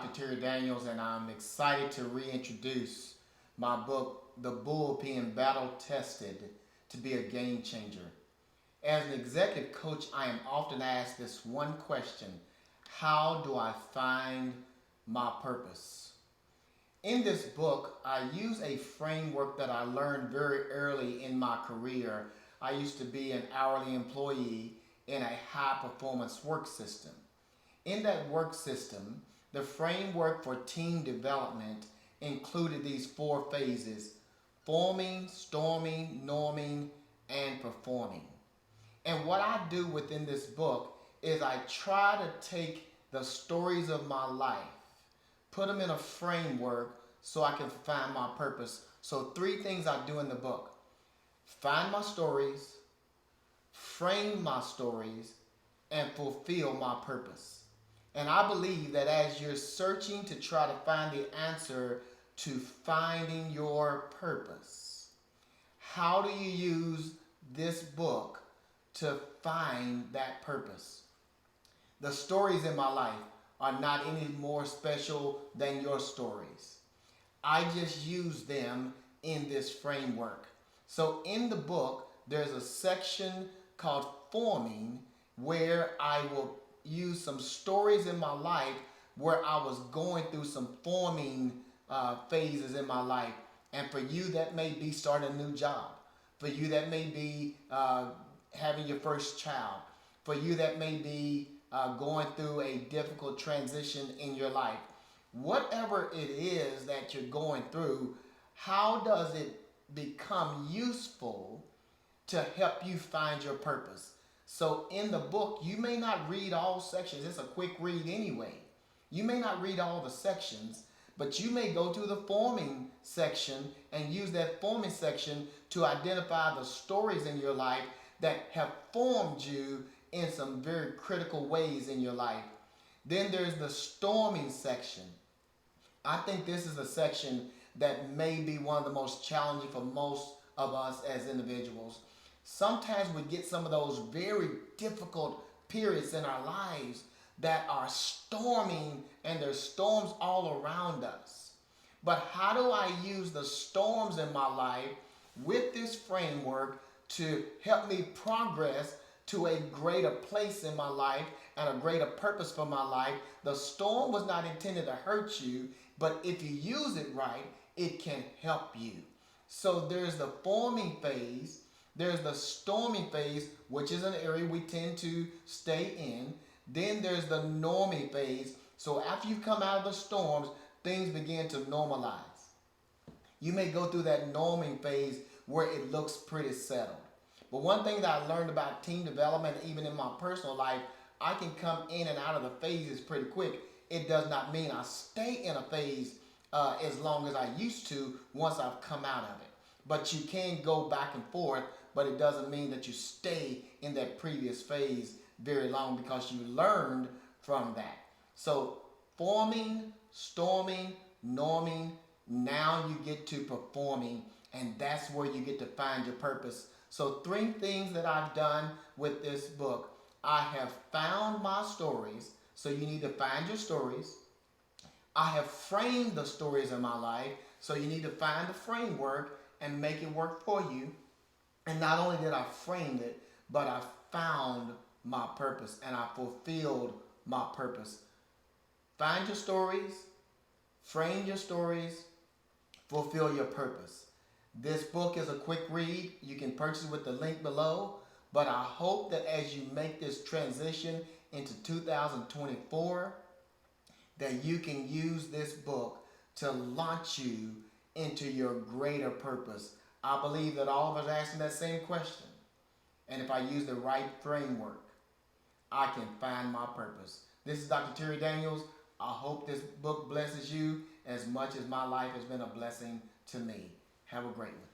Dr. TDaniels, and I'm excited to reintroduce my book, The Bullpen Battle Tested to be a Game Changer. As an executive coach, I am often asked this one question: how do I find my purpose? In this book, I use a framework that I learned very early in my career. I used to be an hourly employee in a high performance work system. In that work system, the framework for team development included these four phases: forming, storming, norming, and performing. And what I do within this book is I try to take the stories of my life, put them in a framework so I can find my purpose. So, three things I do in the book: find my stories, frame my stories, and fulfill my purpose. And I believe that as you're searching to try to find the answer to finding your purpose, how do you use this book to find that purpose? The stories in my life are not any more special than your stories. I just use them in this framework. So in the book, there's a section called Forming where I will use some stories in my life where I was going through some forming phases in my life. And for you, that may be starting a new job. For you, that may be having your first child. For you, that may be going through a difficult transition in your life. Whatever it is that you're going through, how does it become useful to help you find your purpose? So in the book, you may not read all sections. It's a quick read anyway. You may not read all the sections, but you may go to the forming section and use that forming section to identify the stories in your life that have formed you in some very critical ways in your life. Then there's the storming section. I think this is a section that may be one of the most challenging for most of us as individuals. Sometimes we get some of those very difficult periods in our lives that are storming, and there's storms all around us. But how do I use the storms in my life with this framework to help me progress to a greater place in my life and a greater purpose for my life? The storm was not intended to hurt you, but if you use it right, it can help you. So there's the forming phase. There's the storming phase, which is an area we tend to stay in. Then there's the norming phase. So after you've come out of the storms, things begin to normalize. You may go through that norming phase where it looks pretty settled. But one thing that I learned about team development, even in my personal life, I can come in and out of the phases pretty quick. It does not mean I stay in a phase as long as I used to once I've come out of it. But you can go back and forth, but it doesn't mean that you stay in that previous phase very long because you learned from that. So forming, storming, norming, now you get to performing, and that's where you get to find your purpose. So three things that I've done with this book: I have found my stories. So you need to find your stories. I have framed the stories in my life. So you need to find the framework and make it work for you. And not only did I frame it, but I found my purpose and I fulfilled my purpose. Find your stories, frame your stories, fulfill your purpose. This book is a quick read. You can purchase it with the link below. But I hope that as you make this transition into 2024, that you can use this book to launch you into your greater purpose. I believe that all of us are asking that same question. And if I use the right framework, I can find my purpose. This is Dr. TDaniels. I hope this book blesses you as much as my life has been a blessing to me. Have a great one.